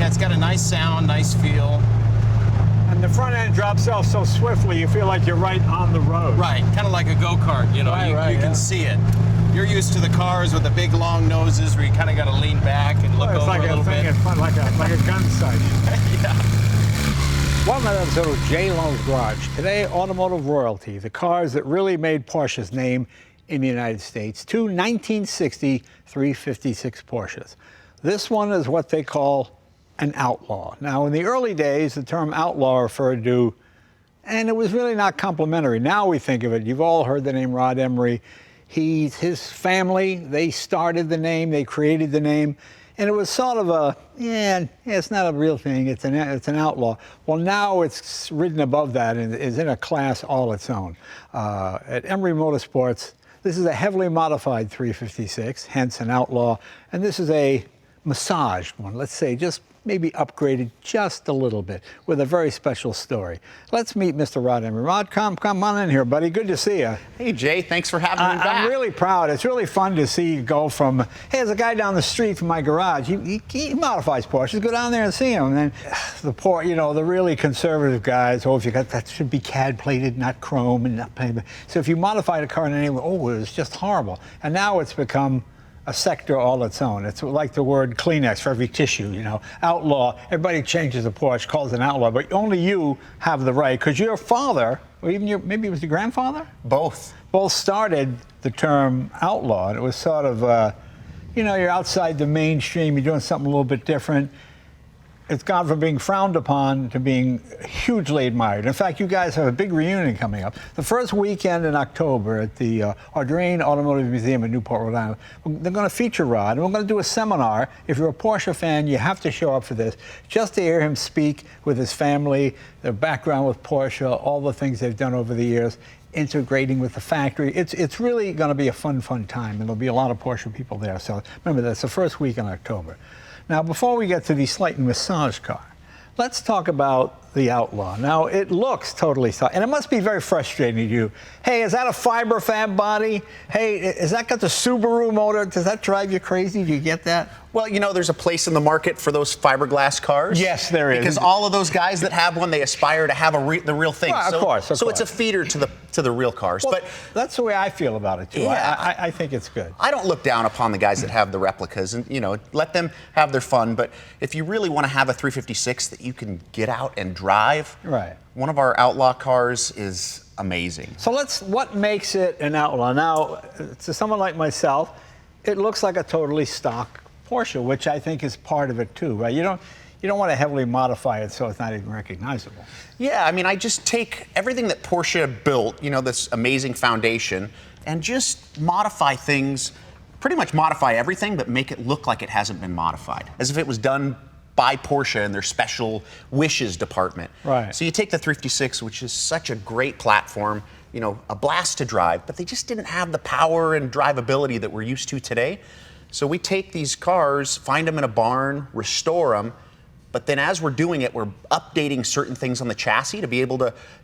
Yeah, it's got a nice sound, nice feel. And the front end drops off so swiftly, you feel like you're right on the road. Right, kind of like a go-kart, you know, you can see it. You're used to the cars with the big long noses where you kind of got to lean back and look over like a little bit. It's like a gun sight. Yeah. Welcome to episode of J. Lone's Garage. Today, automotive royalty, the cars that really made Porsche's name in the United States. Two 1960 356 Porsches. This one is what they call an outlaw. Now, in the early days, the term outlaw referred to, and it was really not complimentary. Now we think of it. You've all heard the name Rod Emory. His family, they started the name, they created the name, and it was sort of a, it's not a real thing, it's an outlaw. Well, now it's ridden above that and is in a class all its own. At Emory Motorsports, this is a heavily modified 356, hence an outlaw, and this is a massaged one, let's say, just maybe upgraded just a little bit with a very special story. Let's meet Mr. Rod Emory. Rod, come on in here, buddy. Good to see you. Hey, Jay, thanks for having me back. I'm really proud. It's really fun to see you go from, hey, there's a guy down the street from my garage. He modifies Porsches. Go down there and see him. And then the really conservative guys, if you got that should be CAD plated, not chrome and not paint. So if you modified a car in any way, it was just horrible. And now it's become a sector all its own. It's like the word Kleenex for every tissue, Outlaw, everybody changes a Porsche, calls it an outlaw, but only you have the right, because your father, or even maybe it was your grandfather? Both Started the term outlaw. And it was sort of, you're outside the mainstream, you're doing something a little bit different. It's gone from being frowned upon to being hugely admired. In fact, you guys have a big reunion coming up. The first weekend in October at the Audrina Automotive Museum in Newport, Rhode Island. They're going to feature Rod, and we're going to do a seminar. If you're a Porsche fan, you have to show up for this, just to hear him speak with his family, their background with Porsche, all the things they've done over the years, integrating with the factory. It's really going to be a fun time, and there'll be a lot of Porsche people there. So remember, that's the first week in October. Now, before we get to the slightly massage car, let's talk about the Outlaw. Now, it looks totally solid, and it must be very frustrating to you. Hey, is that a fiber fab body? Hey, is that got the Subaru motor? Does that drive you crazy? Do you get that? Well, there's a place in the market for those fiberglass cars. Yes, there is. Because all of those guys that have one, they aspire to have the real thing. Well, of course. So it's a feeder to the real cars. Well, but that's the way I feel about it, too. Yeah, I think it's good. I don't look down upon the guys that have the replicas, and, let them have their fun. But if you really want to have a 356 that you can get out and drive, right. One of our Outlaw cars is amazing. So what makes it an Outlaw? Now, to someone like myself, it looks like a totally stock Porsche, which I think is part of it too, right? You don't want to heavily modify it so it's not even recognizable. Yeah, I just take everything that Porsche built, this amazing foundation, and just modify things, pretty much modify everything, but make it look like it hasn't been modified, as if it was done by Porsche in their special wishes department. Right. So you take the 356, which is such a great platform, a blast to drive, but they just didn't have the power and drivability that we're used to today. So we take these cars, find them in a barn, restore them, but then as we're doing it, we're updating certain things on the chassis to be able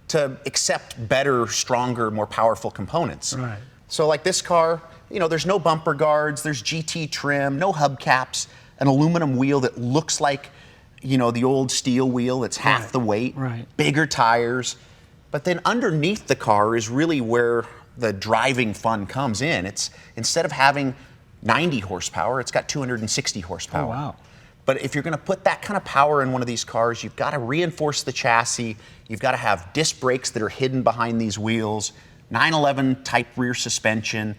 to accept better, stronger, more powerful components. Right. So like this car, there's no bumper guards, there's GT trim, no hubcaps, an aluminum wheel that looks like, the old steel wheel. It's half the weight, bigger tires. But then underneath the car is really where the driving fun comes in. It's instead of having 90 horsepower, it's got 260 horsepower. Oh, wow. But if you're going to put that kind of power in one of these cars, you've got to reinforce the chassis. You've got to have disc brakes that are hidden behind these wheels, 911 type rear suspension.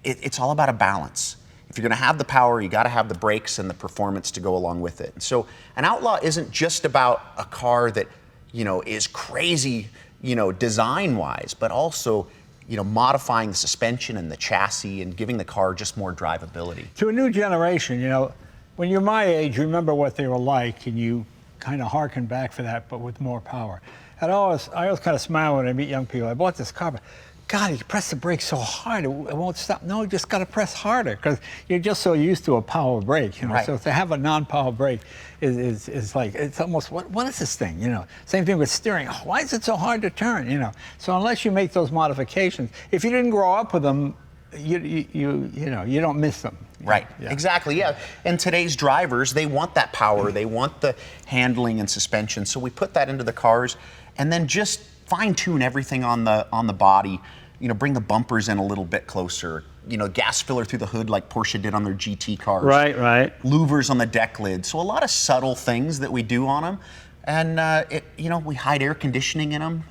It's all about a balance. If you're going to have the power, you got to have the brakes and the performance to go along with it. So an Outlaw isn't just about a car that, is crazy, design-wise, but also modifying the suspension and the chassis and giving the car just more drivability. To a new generation, when you're my age, you remember what they were like, and you kind of harken back for that, but with more power. I always kind of smile when I meet young people. I bought this car, but God, you press the brake so hard, it won't stop. No, you just got to press harder because you're just so used to a power brake, Right. So to have a non-power brake is like, it's almost, what is this thing, Same thing with steering. Oh, why is it so hard to turn, So unless you make those modifications, if you didn't grow up with them, you don't miss them. Right, Yeah. exactly, yeah. And today's drivers, they want that power, they want the handling and suspension, so we put that into the cars, and then just fine-tune everything on the body, bring the bumpers in a little bit closer, gas filler through the hood like Porsche did on their GT cars. Right. Louvers on the deck lid, so a lot of subtle things that we do on them, and we hide air conditioning in them,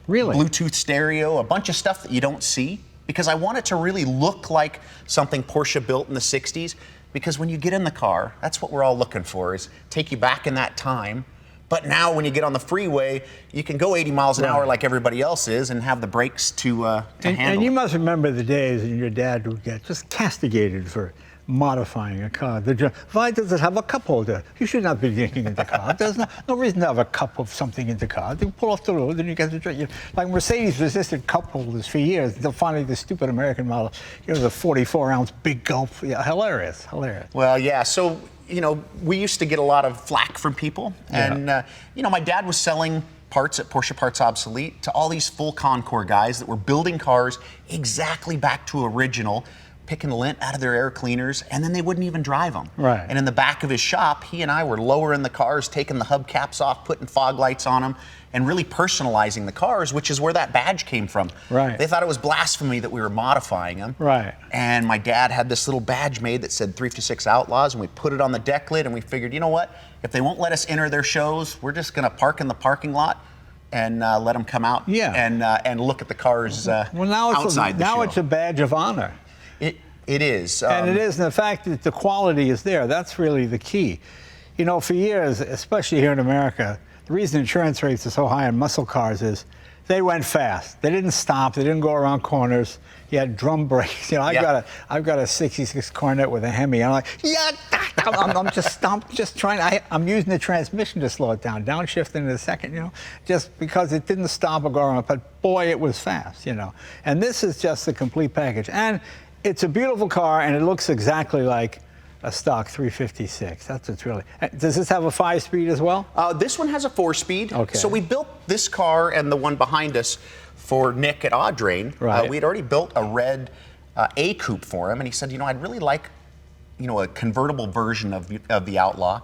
Really? Bluetooth stereo, a bunch of stuff that you don't see, because I want it to really look like something Porsche built in the 60s, because when you get in the car, that's what we're all looking for, is take you back in that time. But now when you get on the freeway, you can go 80 miles an hour like everybody else is and have the brakes to handle. And you must remember the days when your dad would get just castigated for modifying a car. Why does it have a cup holder? You should not be drinking in the car. There's no reason to have a cup of something in the car. You pull off the road and you get to drink. Like Mercedes resisted cup holders for years. Until finally the stupid American model, the 44-ounce big gulp. Yeah, hilarious. Well, yeah, so, we used to get a lot of flack from people. And, my dad was selling parts at Porsche Parts Obsolete to all these full Concours guys that were building cars exactly back to original, picking the lint out of their air cleaners, and then they wouldn't even drive them. Right. And in the back of his shop, he and I were lowering the cars, taking the hubcaps off, putting fog lights on them, and really personalizing the cars, which is where that badge came from. Right. They thought it was blasphemy that we were modifying them. Right. And my dad had this little badge made that said 356 Outlaws, and we put it on the deck lid, and we figured, you know what? If they won't let us enter their shows, we're just gonna park in the parking lot and let them come out and look at the cars outside the show. Now it's a badge of honor. It is. And it is, and the fact that the quality is there, that's really the key. For years, especially here in America, the reason insurance rates are so high on muscle cars is they went fast. They didn't stop. They didn't go around corners. You had drum brakes. I've got a 66 Cornet with a Hemi. I'm like, I'm just trying. I'm using the transmission to slow it down, downshifting in a second, just because it didn't stop or go around. But boy, it was fast, And this is just the complete package. And it's a beautiful car, and it looks exactly like a stock 356. That's what's really. Does this have a 5-speed as well? This one has a 4-speed. Okay. So we built this car and the one behind us for Nick at Audrina. Right. We had already built a red A coupe for him, and he said, I'd really like, a convertible version of the Outlaw,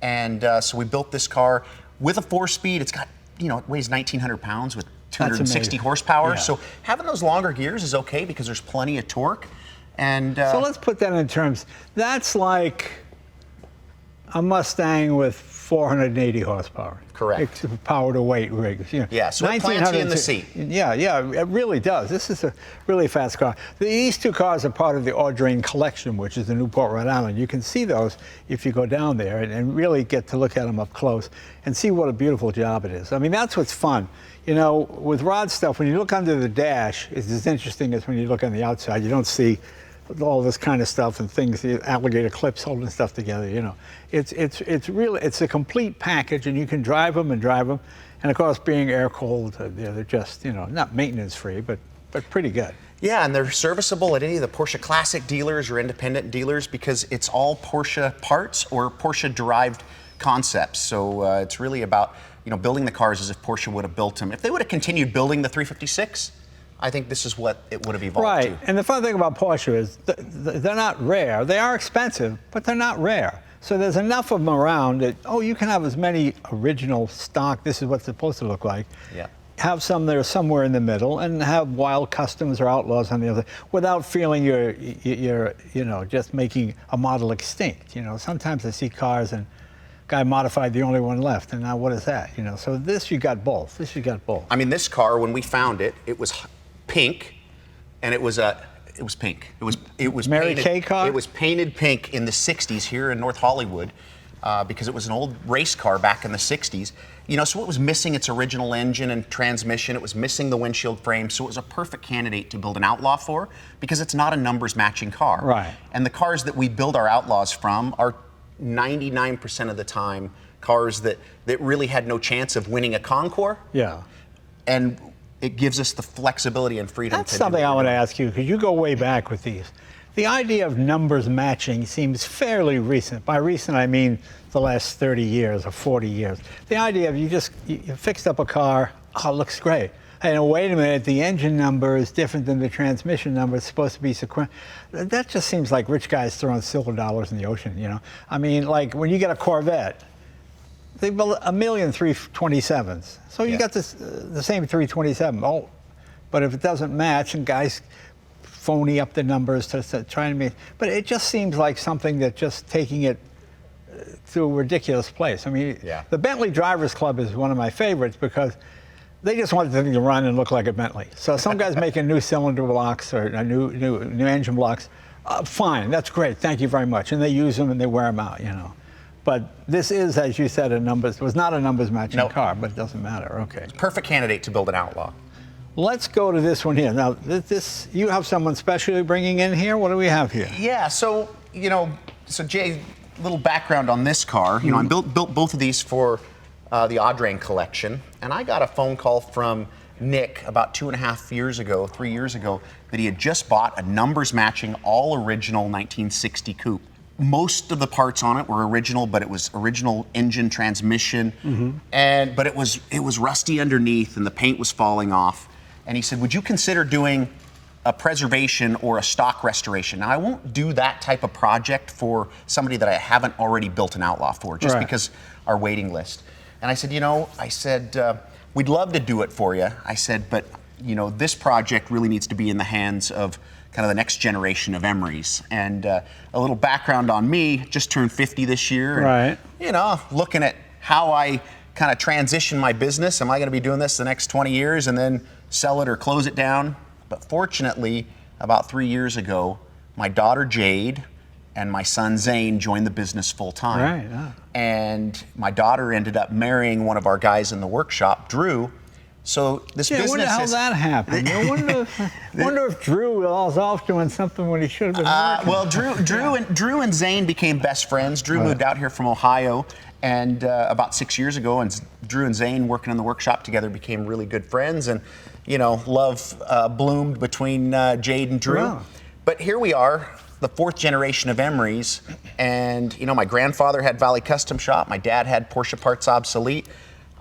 and so we built this car with a 4-speed. It's got, it weighs 1,900 pounds with 260 horsepower. Yeah. So having those longer gears is okay because there's plenty of torque. And so let's put that in terms. That's like a Mustang with 480 horsepower. Correct. It's power to weight rigs. Yeah, so it plants you in the seat. Yeah, it really does. This is a really fast car. These two cars are part of the Audrina collection, which is in Newport, Rhode Island. You can see those if you go down there and really get to look at them up close and see what a beautiful job it is. I mean, that's what's fun. With Rod stuff, when you look under the dash, it's as interesting as when you look on the outside. You don't see all this kind of stuff and things, the alligator clips holding stuff together, It's a complete package, and you can drive them. And of course, being air cooled, they're just, not maintenance free, but pretty good. Yeah, and they're serviceable at any of the Porsche Classic dealers or independent dealers because it's all Porsche parts or Porsche derived concepts. So it's really about, building the cars as if Porsche would have built them. If they would have continued building the 356, I think this is what it would have evolved to. Right, and the fun thing about Porsche is they're not rare. They are expensive, but they're not rare. So there's enough of them around that, you can have as many original stock, this is what it's supposed to look like. Yeah. Have some that are somewhere in the middle, and have wild customs or outlaws on the other, without feeling you're just making a model extinct. Sometimes I see cars and guy modified the only one left, and now what is that? So this you got both. I mean, this car, when we found it, it was pink, and it was pink. It was Mary painted, Kay car? It was painted pink in the 60s here in North Hollywood because it was an old race car back in the 60s. So it was missing its original engine and transmission. It was missing the windshield frame. So it was a perfect candidate to build an Outlaw for because it's not a numbers matching car. Right. And the cars that we build our Outlaws from are 99% of the time cars that really had no chance of winning a Concours. Yeah. And it gives us the flexibility and freedom. That's something I want to ask you, because you go way back with these. The idea of numbers matching seems fairly recent. By recent, I mean the last 30 years or 40 years. The idea of you fixed up a car, it looks great. hey, no, wait a minute, the engine number is different than the transmission number. It's supposed to be sequential. That just seems like rich guys throwing silver dollars in the ocean, you know? I mean, like when you get a Corvette, they built 1,000,000 327s. So you got this, the same 327. Oh, but if it doesn't match, and guys phony up the numbers to try to make, but it just seems like something that just taking it to a ridiculous place. I mean, the Bentley Drivers Club is one of my favorites because they just want the thing to run and look like a Bentley. So some guys making new cylinder blocks or new engine blocks, fine, that's great, thank you very much. And they use them and they wear them out, you know. But this is, as you said, it was not a numbers matching car, but it doesn't matter, okay. It's a perfect candidate to build an Outlaw. Let's go to this one here. Now, this you have someone specially bringing in here? What do we have here? Yeah, so, you know, Jay, little background on this car. You know, I built both of these for the Audrina collection, and I got a phone call from Nick about 2.5 years ago, 3 years ago, that he had just bought a numbers matching all original 1960 coupe. Most of the parts on it were original, but it was original engine, transmission, but it was rusty underneath and the paint was falling off. And he said, would you consider doing a preservation or a stock restoration? Now, I won't do that type of project for somebody that I haven't already built an Outlaw for, just because our waiting list. And I said, you know, we'd love to do it for you. I said, but, you know, this project really needs to be in the hands of kind of the next generation of Emorys. And a little background on me, just turned 50 this year. And, you know, looking at how I kind of transition my business. Am I going to be doing this the next 20 years and then sell it or close it down? But fortunately, about 3 years ago, my daughter Jade and my son Zane joined the business full time. And my daughter ended up marrying one of our guys in the workshop, Drew. So this business wonder how that happened. I wonder if Drew was off doing something when he should have been working. Well, Drew and Zane became best friends. Drew moved out here from Ohio, and about 6 years ago, and Drew and Zane working in the workshop together became really good friends, and you know, love bloomed between Jade and Drew. But here we are, the fourth generation of Emorys, and you know, my grandfather had Valley Custom Shop. My dad had Porsche Parts Obsolete.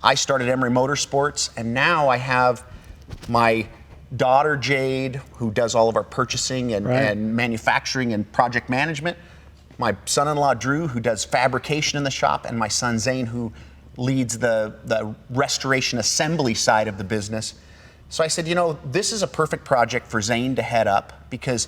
I started Emory Motorsports, and now I have my daughter Jade, who does all of our purchasing and manufacturing and project management. My son-in-law Drew, who does fabrication in the shop, and my son Zane, who leads the restoration assembly side of the business. So I said, you know, this is a perfect project for Zane to head up because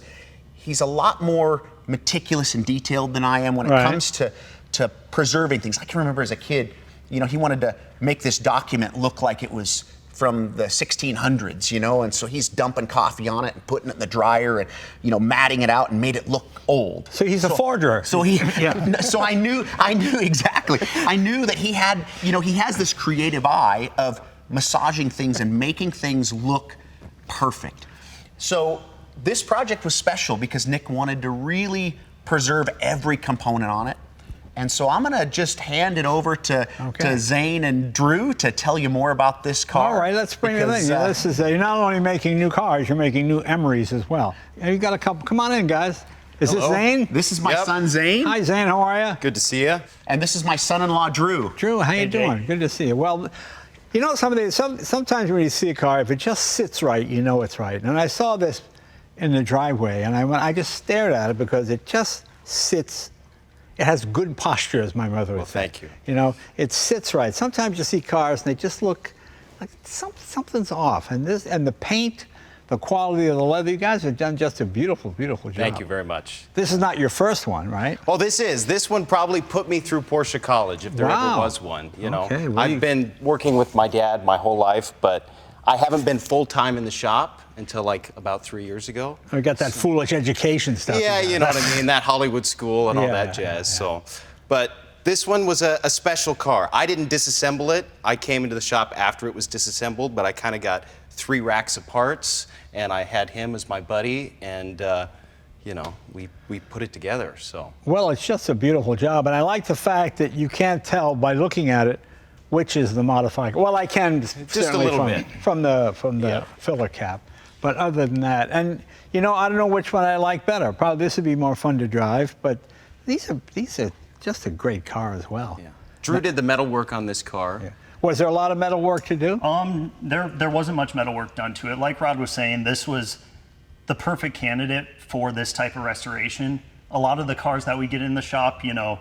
he's a lot more meticulous and detailed than I am when it comes to preserving things. I can remember as a kid, you know, he wanted to make this document look like it was from the 1600s, you know, and so he's dumping coffee on it and putting it in the dryer and, you know, matting it out and made it look old. So he's a forger. So so I knew exactly. I knew that he had, you know, he has this creative eye of massaging things and making things look perfect. So this project was special because Nick wanted to really preserve every component on it. And so I'm gonna just hand it over to Zane and Drew to tell you more about this car. All right, let's bring it in. This is you're not only making new cars, you're making new Emorys as well. And you got a couple. Come on in, guys. Is this Zane? This is my son Zane. Hi, Zane. How are you? Good to see you. And this is my son-in-law Drew. Drew, how you doing? Good to see you. Well, you know, sometimes when you see a car, if it just sits right, you know it's right. And I saw this in the driveway, and I just stared at it because it just sits. It has good posture, as my mother would say. Thank you. You know, it sits right. Sometimes you see cars and they just look like something's off. And the paint, the quality of the leather, you guys have done just a beautiful, beautiful job. Thank you very much. This is not your first one, right? Oh, this one probably put me through Porsche college, if there ever was one. You know, I've been working with my dad my whole life, but I haven't been full-time in the shop until like about 3 years ago. We got that foolish education stuff. Yeah, you know what I mean, that Hollywood school and all that jazz. So, but this one was a special car. I didn't disassemble it. I came into the shop after it was disassembled, but I kind of got 3 racks of parts, and I had him as my buddy, and you know, we put it together. So. Well, it's just a beautiful job, and I like the fact that you can't tell by looking at it which is the modified. Well, I can just a little bit from the filler cap. But other than that, and you know, I don't know which one I like better. Probably this would be more fun to drive, but these are just a great car as well. Yeah. Drew did the metal work on this car. Yeah. Was there a lot of metal work to do? There wasn't much metal work done to it. Like Rod was saying, this was the perfect candidate for this type of restoration. A lot of the cars that we get in the shop, you know,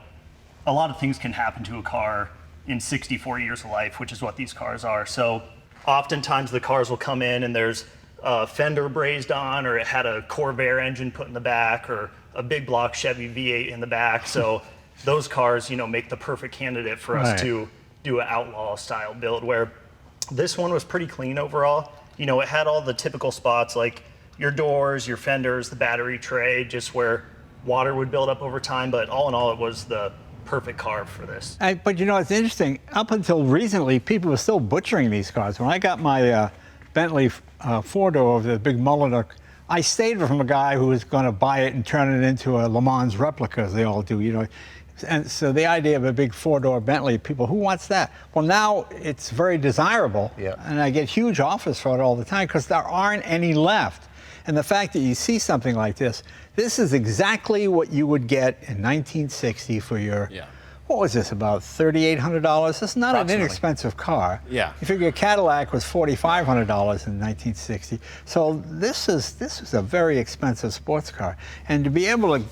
a lot of things can happen to a car in 64 years of life, which is what these cars are. So oftentimes the cars will come in and there's a fender brazed on, or it had a Corvair engine put in the back, or a big block Chevy V8 in the back. So those cars, you know, make the perfect candidate for us to do an Outlaw style build, where this one was pretty clean overall. You know, it had all the typical spots like your doors, your fenders, the battery tray, just where water would build up over time. But all in all, it was the perfect car for this. But you know, it's interesting. Up until recently, people were still butchering these cars. When I got my Bentley four-door, the big Mulliner, I stayed from a guy who was going to buy it and turn it into a Le Mans replica, as they all do, you know. And so the idea of a big four-door Bentley, people, who wants that? Well, now it's very desirable, and I get huge offers for it all the time because there aren't any left. And the fact that you see something like this is exactly what you would get in 1960 for your, what was this, about $3,800? It's not an inexpensive car. Yeah. You figure a Cadillac was $4,500 in 1960. So this is a very expensive sports car. And to be able to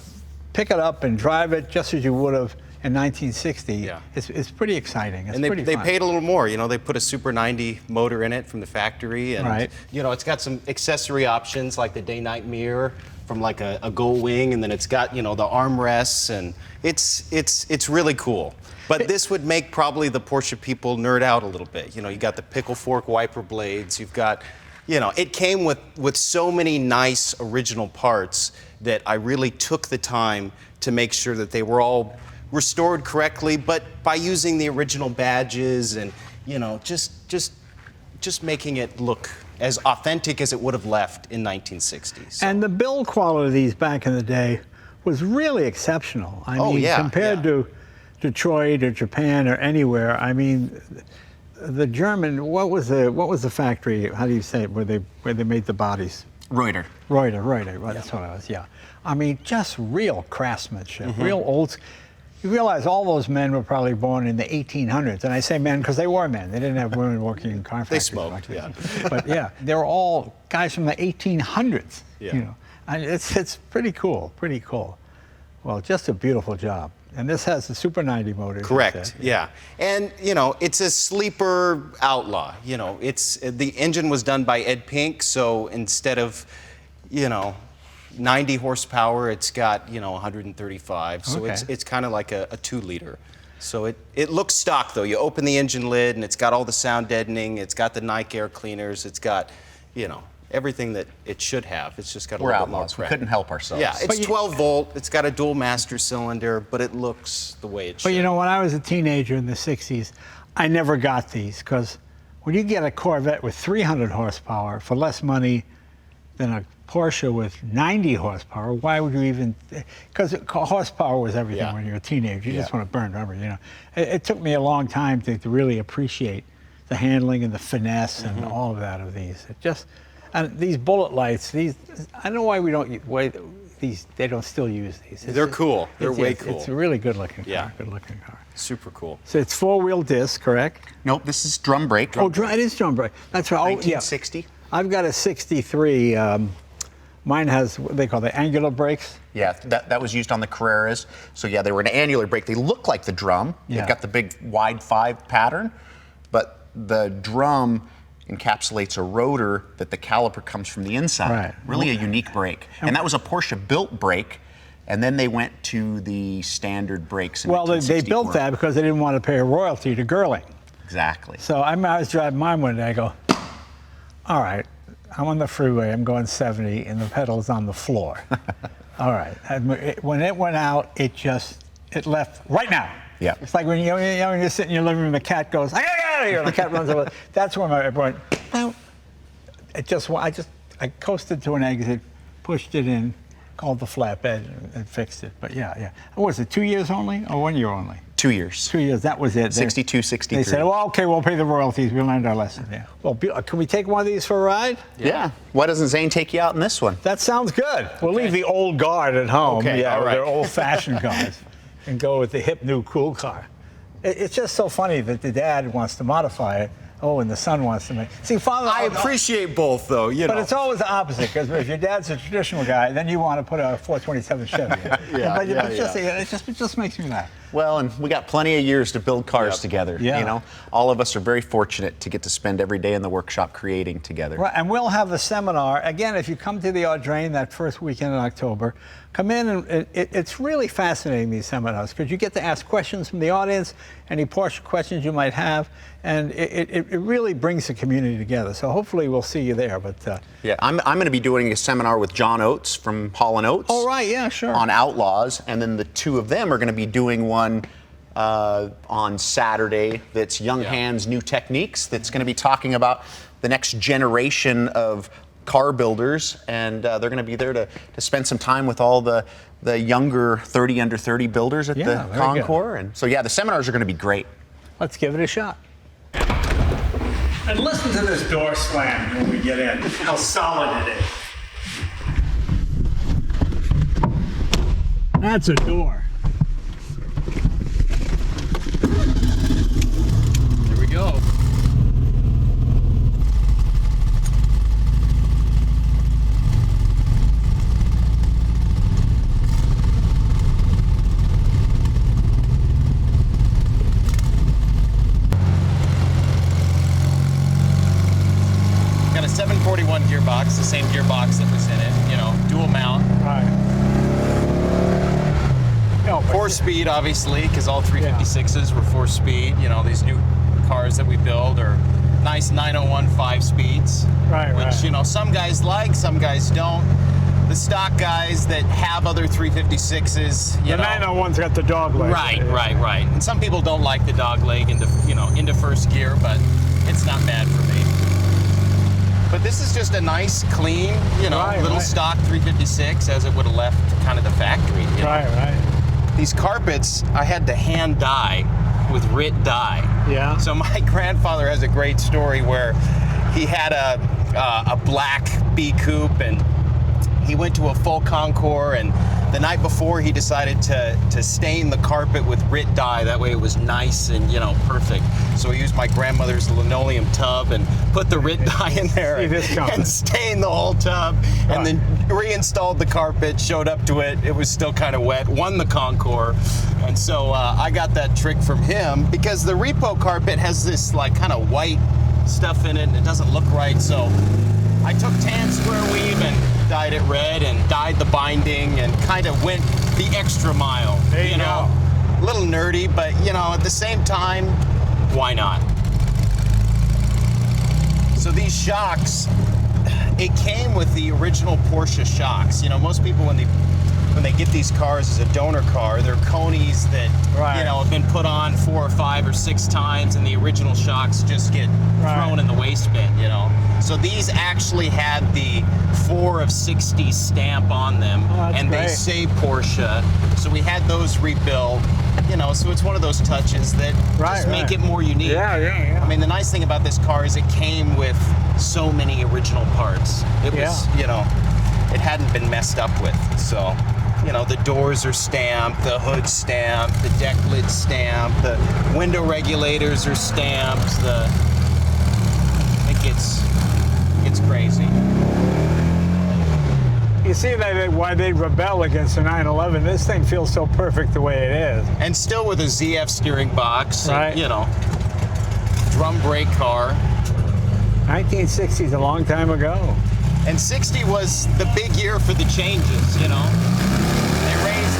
pick it up and drive it just as you would have in 1960, it's pretty exciting. It's and they paid a little more. You know, they put a Super 90 motor in it from the factory, and you know, it's got some accessory options like the day-night mirror from like a gull wing, and then it's got, you know, the armrests, and it's really cool. But this would make probably the Porsche people nerd out a little bit. You know, you got the pickle fork wiper blades. You've got, you know, it came with so many nice original parts that I really took the time to make sure that they were all restored correctly, but by using the original badges and, you know, just making it look as authentic as it would have left in 1960s. So. And the build quality of these back in the day was really exceptional. I mean, compared to Detroit or Japan or anywhere, I mean, the German, what was the factory, how do you say it, where they made the bodies? Reuter. Reuter, right, that's what it was, I mean, just real craftsmanship, real old. You realize all those men were probably born in the 1800s, and I say men because they were men. They didn't have women working in car factories. They smoked, But they were all guys from the 1800s. You know, and it's pretty cool, pretty cool. Well, just a beautiful job. And this has the Super 90 motor. Correct. And you know, it's a sleeper Outlaw. You know, the engine was done by Ed Pink, so instead of, you know, 90 horsepower, it's got, you know, 135. So it's kind of like a 2-liter. So it looks stock though. You open the engine lid and it's got all the sound deadening. It's got the Nike air cleaners. It's got, you know, everything that it should have. It's just got a little bit more crack. We couldn't help ourselves. Yeah, it's 12 volt. It's got a dual master cylinder, but it looks the way it should. But you know, when I was a teenager in the 60s, I never got these because when you get a Corvette with 300 horsepower for less money than a Porsche with 90 horsepower, why would you even, because horsepower was everything when you're a teenager. You just want to burn rubber, you know. It took me a long time to really appreciate the handling and the finesse and all of that of these. It just, and these bullet lights, I don't know why we don't, they don't still use these. They're cool. They're way cool. It's a really good looking car, good looking car. Super cool. So it's 4-wheel disc, correct? Nope, this is drum brake. It is drum brake. That's right. 1960. I've got a 63. Mine has what they call the angular brakes. Yeah, that was used on the Carreras. So yeah, they were an annular brake. They look like the drum. They've got the big wide 5 pattern, but the drum encapsulates a rotor that the caliper comes from the inside. Right. Really a unique brake. And that was a Porsche built brake, and then they went to the standard brakes in Well, they built that because they didn't want to pay a royalty to Girling. Exactly. So I was driving mine one day, I go, all right, I'm on the freeway, I'm going 70, and the pedal's on the floor. All right. When it went out, it left right now. Yeah. It's like when you're sitting in your living room, the cat goes, I gotta get out of here, and the cat runs over. That's when I went, no. I coasted to an exit, pushed it in, called the flatbed, and fixed it. But yeah. What was it, 2 years only or 1 year only? 2 years. 2 years, that was it. 62, 63. They said, well, okay, we'll pay the royalties. We learned our lesson. Yeah. Well, can we take one of these for a ride? Yeah. Why doesn't Zane take you out in this one? That sounds good. We'll leave the old guard at home. Okay, yeah, all right. They're old-fashioned cars, and go with the hip, new, cool car. It's just so funny that the dad wants to modify it. Oh, and the son wants to make. See, father. I appreciate both, though. You But know. it's always the opposite, because if your dad's a traditional guy, then you want to put a 427 Chevy in. It just makes me laugh. Well, and we got plenty of years to build cars together. Yeah. You know, all of us are very fortunate to get to spend every day in the workshop creating together. Right, and we'll have a seminar. Again, if you come to the Audrina that first weekend in October, come in, and it's really fascinating, these seminars, because you get to ask questions from the audience, any Porsche questions you might have, and it really brings the community together. So hopefully we'll see you there. But Yeah, I'm going to be doing a seminar with John Oates from Hall Oates. oh, right, yeah, sure. On Outlaws, and then the two of them are going to be doing one on Saturday that's Young Hands, New Techniques, that's going to be talking about the next generation of car builders, and they're going to be there to spend some time with all the younger 30 under 30 builders at the Concours. And so, yeah, the seminars are going to be great. Let's give it a shot. And listen to this door slam when we get in, how solid it is. That's a door. There we go. Got a 741 gearbox, the same gearbox that was in it, you know, dual mount. Right. No, but 4-speed, obviously, because all 356s were 4-speed. You know, these new cars that we build are nice 901 5-speeds. Right, which, right. you know, some guys like, some guys don't. The stock guys that have other 356s, you the know. 901's got the dog leg. Right. And some people don't like the dog leg into first gear, but it's not bad for me. But this is just a nice, clean, little stock 356 as it would have left kind of the factory. You know? Right. These carpets, I had to hand dye with RIT dye. Yeah. So my grandfather has a great story where he had a black B coupe, and he went to a full Concours, and the night before he decided to stain the carpet with RIT dye. That way it was nice and perfect. So he used my grandmother's linoleum tub and put the RIT dye in there and stained the whole tub, and then reinstalled the carpet, showed up to it. It was still kind of wet, won the Concours. And so I got that trick from him, because the repo carpet has this like kind of white stuff in it and it doesn't look right. So I took tan square weave and dyed it red and dyed the binding and kind of went the extra mile. There you go. A little nerdy, but at the same time, why not? So these shocks, it came with the original Porsche shocks. Most people when they get these cars as a donor car, they're conies that have been put on 4 or 5 or 6 times, and the original shocks just get thrown in the waste bin. So these actually had the 4 of 60 stamp on them, and they say Porsche. So we had those rebuilt. So it's one of those touches that just make it more unique. Yeah. I mean, the nice thing about this car is it came with so many original parts. It was, it hadn't been messed up with. So, the doors are stamped, the hood's stamped, the deck lid's stamped, the window regulators are stamped. It gets crazy. You see why they rebel against the 911. This thing feels so perfect the way it is. And still with a ZF steering box, right? Drum brake car. 1960 is a long time ago. And 60 was the big year for the changes, They raised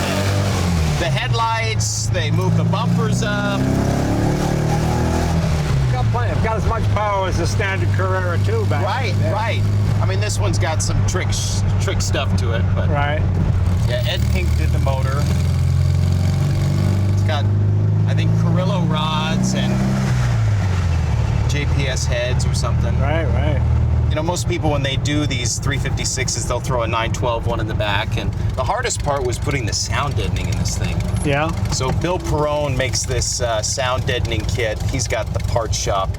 the headlights, they moved the bumpers up. Got as much power as the standard Carrera too back then. Right. I mean, this one's got some trick stuff to it, but yeah, Ed Pink did the motor. It's got, I think, Carrillo rods and JPS heads or something. Right. Most people, when they do these 356s, they'll throw a 912 one in the back, and the hardest part was putting the sound deadening in this thing. Yeah. So Bill Perrone makes this sound deadening kit. He's got the parts shop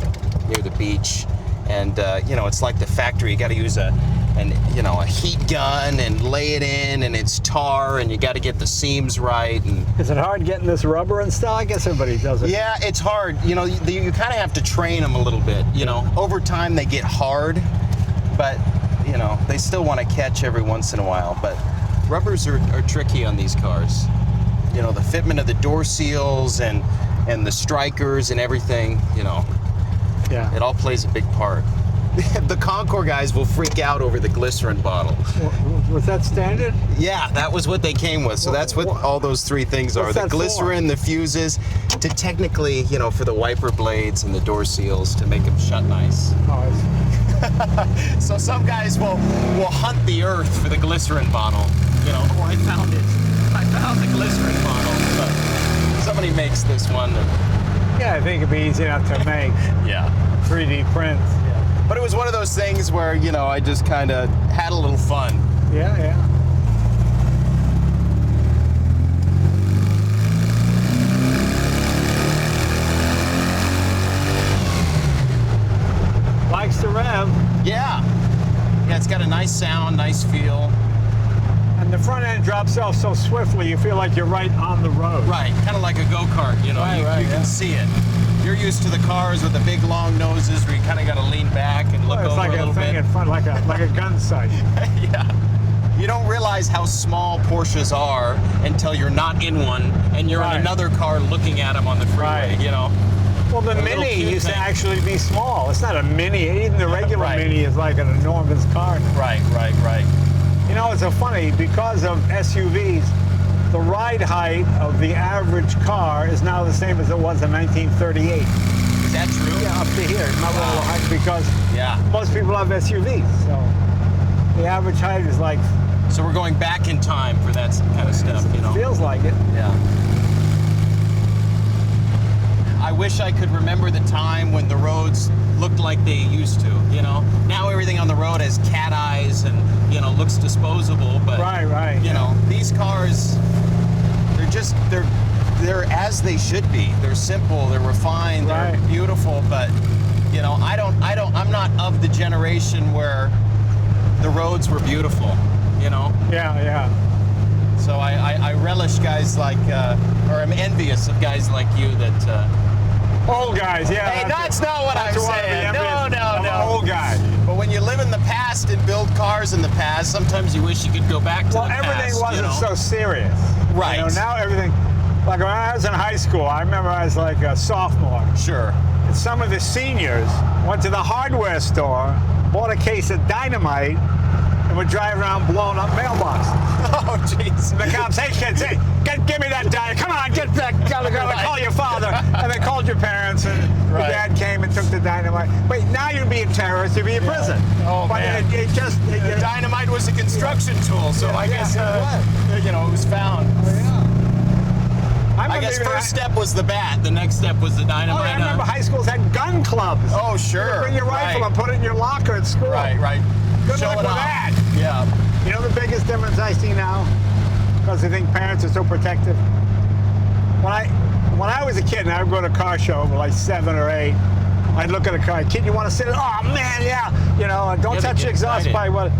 near the beach, and it's like the factory. You got to use a you know, a heat gun and lay it in, and it's tar, and you got to get the seams right. And Is it hard getting this rubber installed? I guess everybody does it. yeah, it's hard. You know, you kind of have to train them a little bit. You know, over time they get hard, but you know, they still want to catch every once in a while. But rubbers are tricky on these cars. You know, the fitment of the door seals and the strikers and everything, you know, Yeah. it all plays a big part. The Concours guys will freak out over the glycerin bottle. Was that standard? Yeah, that was what they came with. So that's what all those three things are. What's The that glycerin, the fuses, to technically, you know, for the wiper blades and the door seals to make them shut nice. Oh, So some guys will hunt the earth for the glycerin bottle. You know, oh, I found it. I found the glycerin bottle. But somebody makes this one. yeah, I think it'd be easy enough to make Yeah. 3D prints. But it was one of those things where, you know, I just kind of had a little fun. Yeah, yeah. Likes to rev. Yeah. Yeah, it's got a nice sound, nice feel. And the front end drops off so swiftly, you feel like you're right on the road. Right, kind of like a go-kart, you know, Right, you yeah. can see it. You're used to the cars with the big long noses where you kind of got to lean back and look Well, it's over like a a little thing bit. in front, like a gun sight. Yeah. You don't realize how small Porsches are until you're not in one and you're Right. in another car looking at them on the freeway, Right. you know. Well, the little Mini cute used to thing. actually be small. It's not a Mini. Even the regular Right. Mini is like an enormous car now. Right. You know, it's so funny, because of SUVs, the ride height of the average car is now the same as it was in 1938. Is that true? Yeah, up to here, not Wow. little height, because Yeah. most people have SUVs. So the average height is like, So we're going back in time for that kind of stuff, you know. feels like it. Yeah. I wish I could remember the time when the roads looked like they used to, you know. Now everything on the road has cat eyes and, you know, looks disposable, but Right. you know, these cars, they're as they should be. They're simple, they're refined, they're Right. beautiful, but you know, I'm not of the generation where the roads were beautiful, you know. Yeah. So I relish guys like, or I'm envious of guys like you that. Old guys, yeah. Hey, that's not what I'm what I'd be saying. envious of, No. Old guys. But when you live in the past and build cars in the past, sometimes you wish you could go back to Well, the past. everything wasn't you know? so serious. Right. You know, now everything, like when I was in high school, I remember I was like a sophomore. Sure. And some of the seniors went to the hardware store, bought a case of dynamite, and would drive around blowing up mailboxes. Oh, jeez. And the cops, hey kids, hey, give me that dynamite. Come on, get that. Gotta call your father. And they called your parents, and your Right. dad came and took the dynamite. Wait, now you'd be a terrorist, you'd be in prison. Oh, but man. it just, The dynamite was a construction tool, so I guess, you know, it was found. I guess first step was the bat, the next step was the Oh, dynamite. yeah, I remember high schools had gun clubs. Oh, sure. You bring your rifle Right. and put it in your locker at school. Right. Good Show luck it with off. that. Yeah. You know the biggest difference I see now? Because I think parents are so protective. When I was a kid and I would go to a car show when like 7 or 8, I'd look at a car, kid, you want to sit in? Oh man, yeah. You know, don't Yeah, they touch get the exhaust excited. pipe.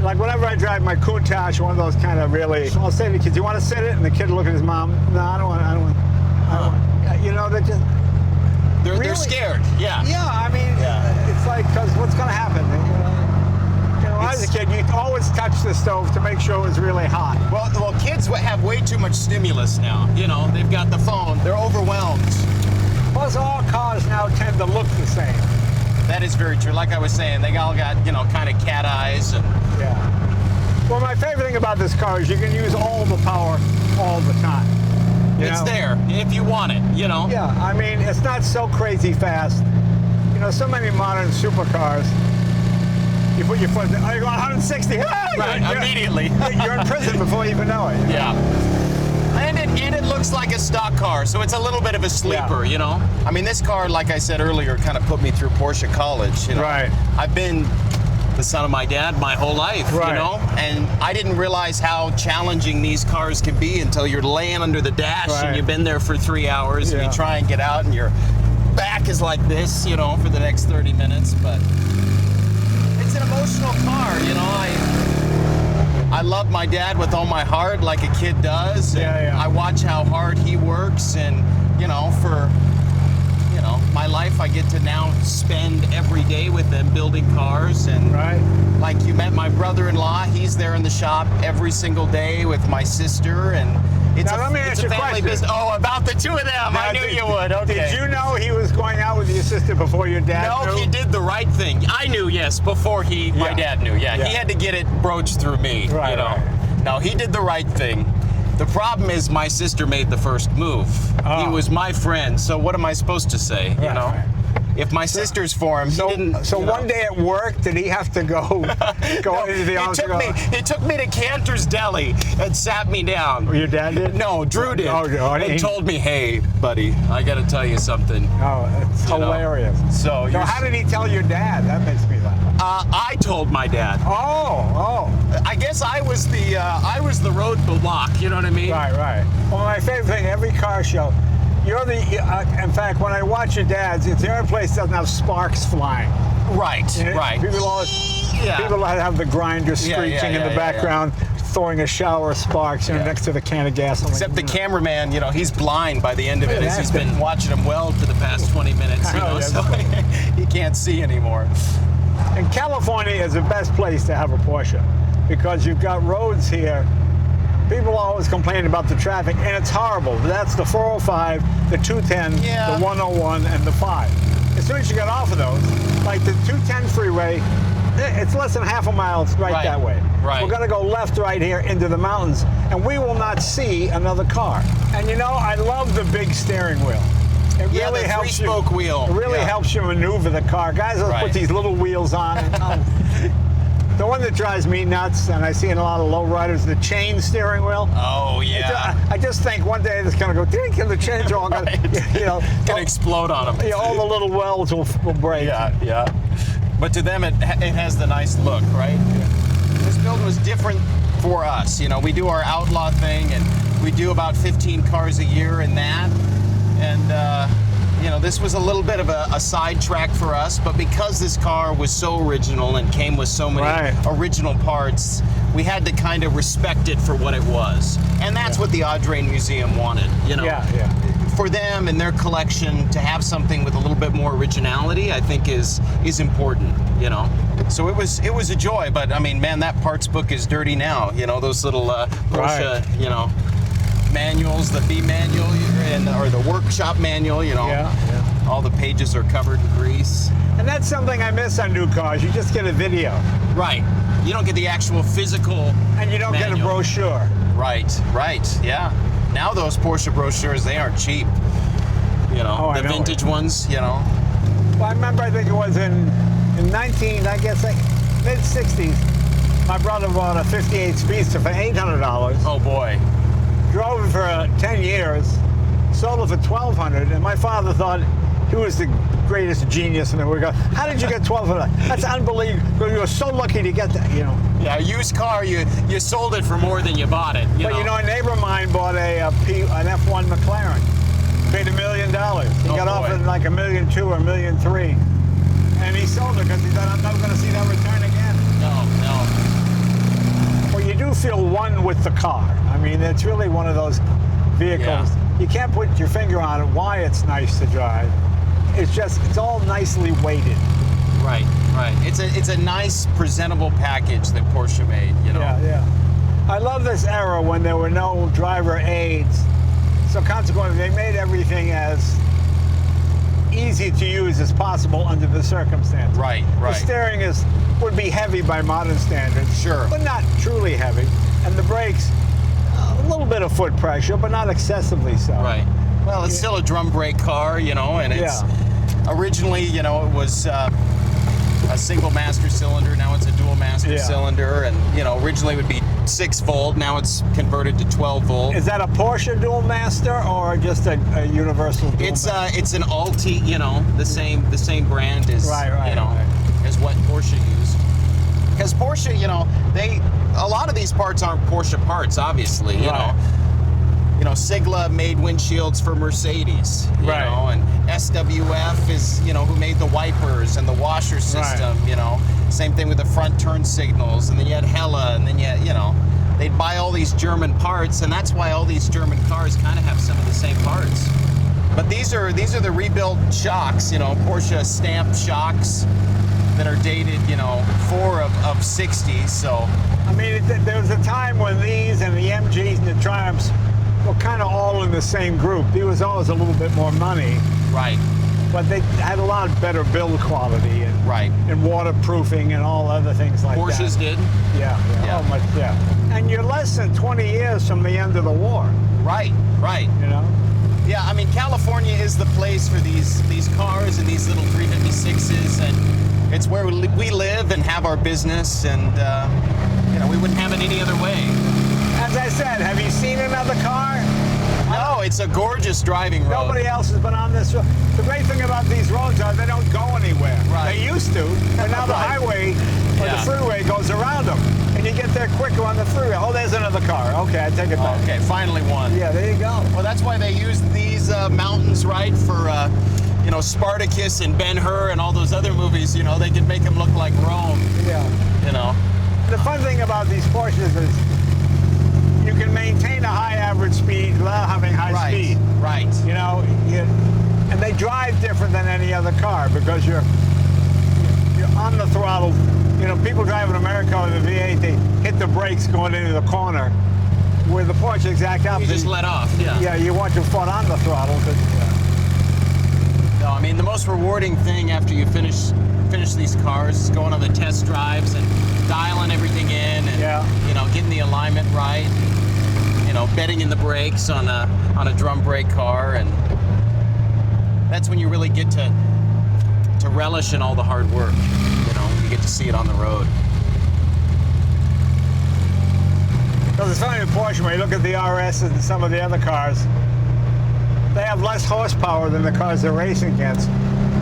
Like whenever I drive my Countach, one of those kind of really, I'll say to the kids, you want to sit it? And the kid will look at his mom, no, I don't want. You know, they're just, They're Really? scared. Yeah. yeah, I mean, Yeah. it's like, because what's going to happen? You know, when I was a kid, you always touch the stove to make sure it was really hot. Well, kids have way too much stimulus now. You know, they've got the phone. They're overwhelmed. Plus, all cars now tend to look the same. That is very true. Like I was saying, they all got, you know, kind of cat eyes and. Yeah. Well, my favorite thing about this car is you can use all the power all the time. You It's know? there if you want it, you know. Yeah, I mean, it's not so crazy fast. You know, so many modern supercars, you put your foot, you're going 160. Right, immediately. You're in prison before you even know it. Yeah. And it looks like a stock car, so it's a little bit of a sleeper, you know. I mean, this car, like I said earlier, kind of put me through Porsche college. You know? Right. I've been the son of my dad my whole life, Right. you know, and I didn't realize how challenging these cars can be until you're laying under the dash Right. and you've been there for 3 hours and Yeah. you try and get out and your back is like this, you know, for the next 30 minutes. But it's an emotional car, you know. I love my dad with all my heart, like a kid does. Yeah. I watch how hard he works, and you know, for my life, I get to now spend every day with them building cars. And like you met my brother-in-law, he's there in the shop every single day with my sister, and it's now, let me ask you a family question. business. Oh, about the two of them, I knew you would. Okay. Did you know he was going out with your sister before your dad No, knew? he did the right thing. I knew, yes, before my dad knew. Yeah, he had to get it broached through me. Right, you know. No, he did the right thing. The problem is my sister made the first move. He was my friend, so what am I supposed to say? You know, if my sister's for him, he didn't. So you know. one day at work, did he have to go into the office? He took me to Cantor's Deli and sat me down. Your dad did? No, Drew did. And told me, hey, buddy, I got to tell you something. Oh, it's hilarious. So how did he tell your dad? That makes me laugh. I told my dad. Oh. I guess I was the road block. You know what I mean? Right. Well, my favorite thing, every car show, in fact, when I watch your dad's, it's the only place that doesn't have sparks flying. Right. People have the grinder screeching in the background, throwing a shower of sparks next to the can of gasoline. Except the cameraman, he's blind by the end of it, as he's been watching him weld for the past 20 minutes, so he can't see anymore. And California is the best place to have a Porsche because you've got roads here. People always complain about the traffic, and it's horrible. That's the 405, the 210, the 101, and the 5. As soon as you get off of those, like the 210 freeway, it's less than half a mile right that way. Right. We're going to go left right here into the mountains, and we will not see another car. And I love the big steering wheel. It really helps you. Three-spoke wheel. It really helps you maneuver the car. Guys, let's put these little wheels on. The one that drives me nuts, and I see in a lot of lowriders, the chain steering wheel. Oh yeah. I just think one day it's going to go ding, and the chains are all going to, gonna explode on them. All the little welds will break. Yeah. But to them, it has the nice look, right? Yeah. This build was different for us. We do our Outlaw thing, and we do about 15 cars a year in that. And this was a little bit of a sidetrack for us, but because this car was so original and came with so many original parts, we had to kind of respect it for what it was. And that's what the Audrina Museum wanted, For them and their collection to have something with a little bit more originality, I think is important, So it was a joy, but I mean, man, that parts book is dirty now. Those little Porsche, manuals, the B manual or the workshop manual, all the pages are covered in grease. And that's something I miss on new cars. You just get a video. Right. You don't get the actual physical and you don't get a brochure. Right, yeah. Now those Porsche brochures, they aren't cheap. The vintage ones, Well, I remember, I think it was in mid-60s, my brother bought a 58 Speedster for $800. Oh boy. Drove it for 10 years, sold it for $1,200, and my father thought he was the greatest genius in the world. How did you get $1,200? That's unbelievable. You were so lucky to get that, Yeah, a used car, you sold it for more than you bought it. But a neighbor of mine bought an F1 McLaren, paid $1 million. He got offered like $1.2 million or $1.3 million, and he sold it because he thought, I'm never going to see that return again. No. Well, you do feel one with the car. I mean, it's really one of those vehicles. Yeah. You can't put your finger on it why it's nice to drive. It's all nicely weighted. Right. It's a nice, presentable package that Porsche made, Yeah. I love this era when there were no driver aids. So consequently, they made everything as easy to use as possible under the circumstances. Right. The steering would be heavy by modern standards. Sure. But not truly heavy. And the brakes, a little bit of foot pressure, but not excessively so. Right. Well, it's still a drum brake car, and it's originally, it was a single master cylinder. Now it's a dual master cylinder, and originally it would be 6-volt. Now it's converted to 12-volt. Is that a Porsche dual master or just a universal dual master? It's an Alti, the same brand as as what Porsche used. Because Porsche, a lot of these parts aren't Porsche parts, obviously. Sigla made windshields for Mercedes, and SWF is, you know, who made the wipers and the washer system, you know. Same thing with the front turn signals, and then you had Hella, and then you know, they'd buy all these German parts, and that's why all these German cars kind of have some of the same parts. But these are the rebuilt shocks, you know, Porsche stamped shocks that are dated, you know, 4 of 60. So, I mean, there was a time when these and the MGs and the Triumphs were kind of all in the same group. There was always a little bit more money. right, But they had a lot better build quality and, right. and waterproofing and all other things like Porsches that. did. Yeah, Yeah. oh much, yeah. And you're less than 20 years from the end of the war, Right, right. you know? Yeah, I mean, California is the place for these cars and these little 356s, and it's where we live and have our business, and you know, we wouldn't have it any other way. As I said, have you seen another car? No, it's a gorgeous driving road. Nobody else has been on this road. The great thing about these roads are they don't go anywhere. Right. They used to, but now the Right. highway or Yeah. the freeway goes around them. And you get there quicker on the freeway. Oh, there's another car. Okay, I take it back. Okay, finally one. Yeah, there you go. Well, that's why they use these mountains, right, for you know, Spartacus and Ben-Hur and all those other movies. You know, they could make them look like Rome. Yeah. You know. The fun thing about these Porsches is you can maintain a high average speed without having high Right. speed. Right. You know, and they drive different than any other car because you're on the throttle. You know, people drive in America with a V8, they hit the brakes going into the corner. Where the Porsche exact You opposite. just let off. Yeah. Yeah, you want your foot on the throttle. No, I mean, the most rewarding thing after you finish these cars is going on the test drives and dialing everything in, and Yeah. you know, getting the alignment right. You know, bedding in the brakes on a drum brake car, and that's when you really get to relish in all the hard work. You know, you get to see it on the road. Because it's funny with Porsche, when you look at the RS and some of the other cars, they have less horsepower than the cars they're racing against,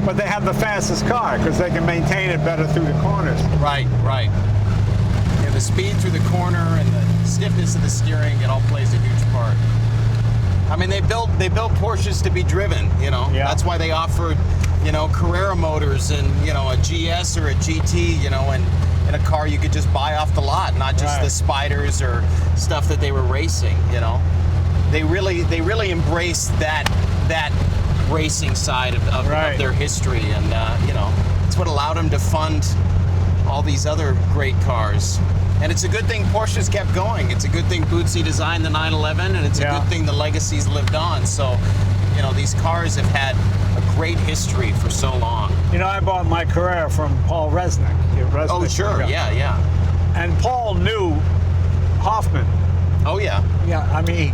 but they have the fastest car because they can maintain it better through the corners. Right, right. Yeah, the speed through the corner and the stiffness of the steering, it all plays a huge part. I mean, they built Porsches to be driven, you know. Yeah. That's why they offered, you know, Carrera motors and, you know, a GS or a GT, you know, and in a car you could just buy off the lot, not just Right. the Spiders or stuff that they were racing, you know. They really embraced that racing side of Right. their history, and you know, it's what allowed them to fund all these other great cars. And it's a good thing Porsche's kept going. It's a good thing Bootsy designed the 911, and it's a Yeah. good thing the legacy's lived on. So, you know, these cars have had a great history for so long. You know, I bought my Carrera from Paul Resnick. Oh, sure, yeah. And Paul knew Hoffman. Oh, yeah. Yeah, I mean,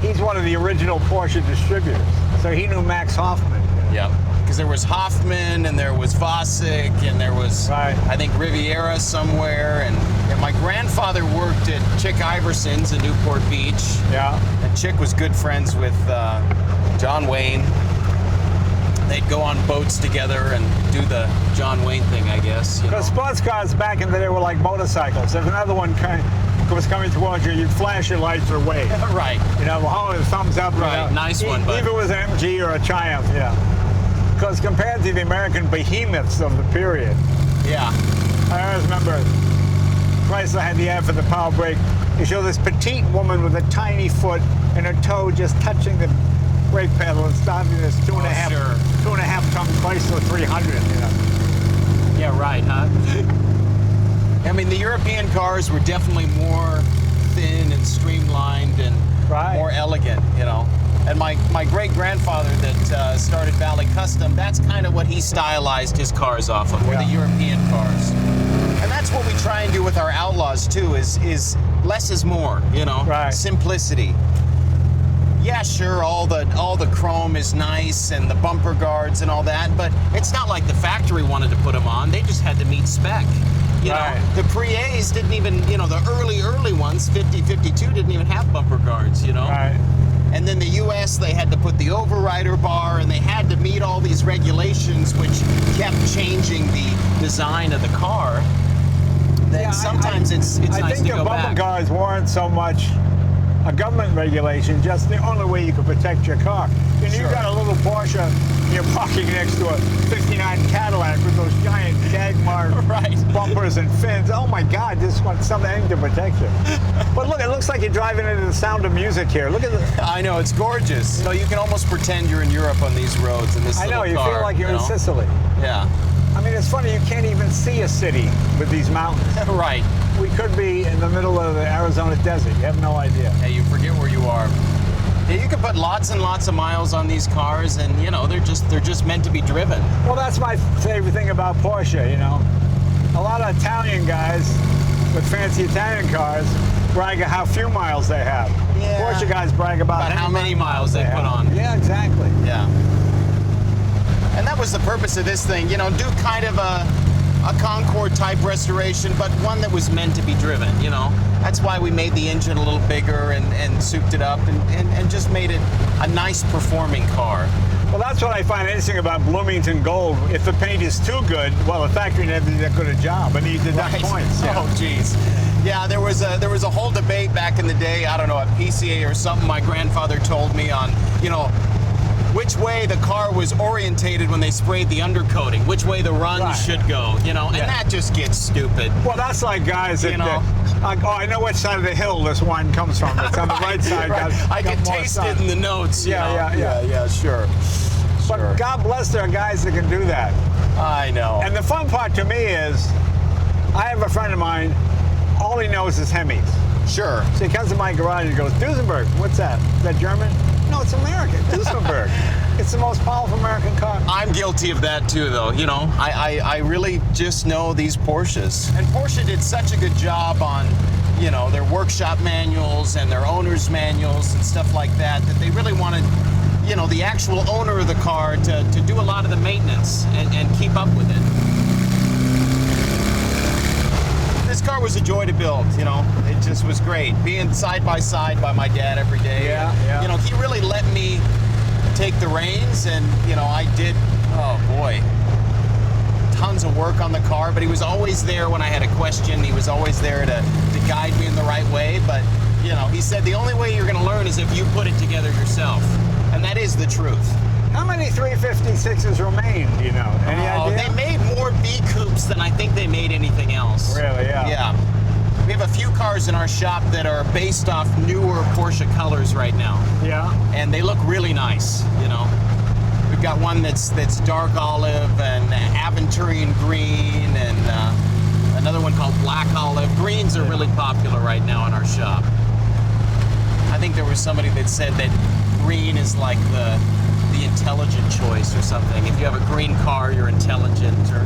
he's one of the original Porsche distributors, so he knew Max Hoffman. Yeah, because there was Hoffman, and there was Vosick, and there was, Right. I think, Riviera somewhere. And my grandfather worked at Chick Iverson's in Newport Beach. Yeah. And Chick was good friends with John Wayne. They'd go on boats together and do the John Wayne thing, I guess. You know. Because sports cars back in the day were like motorcycles. If another one was coming towards you, you'd flash your lights or wave. Right. You know, oh, thumbs up. Right, You know. nice one, bud. Either it was an MG or a Triumph, yeah. Because compared to the American behemoths of the period, Yeah. I always remember Chrysler had the ad for the power brake. You show this petite woman with a tiny foot and her toe just touching the brake pedal and starting this two and a half ton Chrysler 300. You know. Yeah, right, huh? I mean, the European cars were definitely more thin and streamlined and Right. more elegant, you know. And my great-grandfather that started Valley Custom, that's kind of what he stylized his cars off of, were the Yeah. European cars. And that's what we try and do with our Outlaws, too, is less is more, you know. Right. Simplicity. Yeah, sure, all the chrome is nice and the bumper guards and all that, but it's not like the factory wanted to put them on. They just had to meet spec. You Right. know, the Pre-A's didn't even, you know, the early ones, 50, 52, didn't even have bumper guards, you know. Right. And then the US, they had to put the overrider bar, and they had to meet all these regulations, which kept changing the design of the car. Then Yeah, sometimes it's I nice think to the go bumper back. guards weren't so much a government regulation, just the only way you could protect your car. You know, Sure. you got a little Porsche, you're parking next to a 59 Cadillac with those giant Dagmar bumpers and fins. Oh my God, this one's something to protect you. But look, it looks like you're driving into the Sound of Music here. Look at the. I know, it's gorgeous. You can almost pretend you're in Europe on these roads in this I know, little you car, feel like you're in Sicily. Yeah. I mean, it's funny, you can't even see a city with these mountains. Right. We could be in the middle of the Arizona desert. You have no idea. Hey, you forget where you are. Yeah, you can put lots and lots of miles on these cars, and they're just meant to be driven. Well, that's my favorite thing about Porsche. A lot of Italian guys with fancy Italian cars brag about how few miles they have. Yeah. Porsche guys brag about how many miles they put on. Yeah, exactly. Yeah. And that was the purpose of this thing. Do kind of a Concorde type restoration, but one that was meant to be driven. That's why we made the engine a little bigger and souped it up and just made it a nice performing car. Well, that's what I find interesting about Bloomington Gold. If the paint is too good, well, the factory never did that good a job, and you deduct points. Yeah. Oh, geez. Yeah, there was a whole debate back in the day. I don't know, at PCA or something. My grandfather told me on, which way the car was orientated when they sprayed the undercoating, which way the run should go, and that just gets stupid. Well, that's like guys that, I know which side of the hill this wine comes from. It's on the right side. I can taste it in the notes. Yeah, sure. But God bless, there are guys that can do that. I know. And the fun part to me is, I have a friend of mine, all he knows is Hemis. Sure. So he comes to my garage and he goes, Duesenberg, what's that? Is that German? No, it's American. Duesenberg. It's the most powerful American car. I'm guilty of that too, though. I really just know these Porsches. And Porsche did such a good job on, their workshop manuals and their owner's manuals and stuff like that, that they really wanted, the actual owner of the car to do a lot of the maintenance and keep up with it. This car was a joy to build, It just was great. Being side by side by my dad every day. Yeah. He really let me take the reins, and, I did, oh boy, tons of work on the car, but he was always there when I had a question. He was always there to guide me in the right way, but, he said the only way you're going to learn is if you put it together yourself, and that is the truth. How many 356s remain, do you know? Any idea? They made more B coupes than I think they made anything else. Really, yeah. Yeah. We have a few cars in our shop that are based off newer Porsche colors right now. Yeah. And they look really nice, We've got one that's dark olive and aventurine green, and another one called black olive. Greens are really popular right now in our shop. I think there was somebody that said that green is like the intelligent choice or something. If you have a green car, you're intelligent, or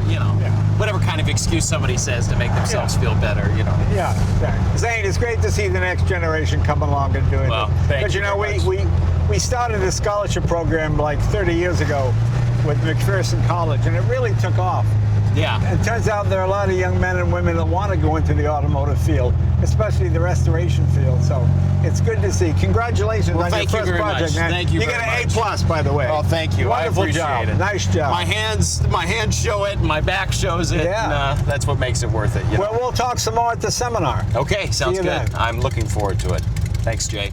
whatever kind of excuse somebody says to make themselves feel better. Yeah, exactly. Zane, it's great to see the next generation come along and doing it. Thank you. Because we started a scholarship program like 30 years ago with McPherson College, and it really took off. Yeah. It turns out there are a lot of young men and women that want to go into the automotive field, especially the restoration field. So it's good to see. Congratulations on your first project, man. Thank you You very get an much. A+, by the way. Oh, thank you. Wonderful I appreciate job. it. Nice job. My hands show it, and my back shows it. Yeah. And, that's what makes it worth it. Well, we'll talk some more at the seminar. Okay, sounds you good. then. I'm looking forward to it. Thanks, Jay.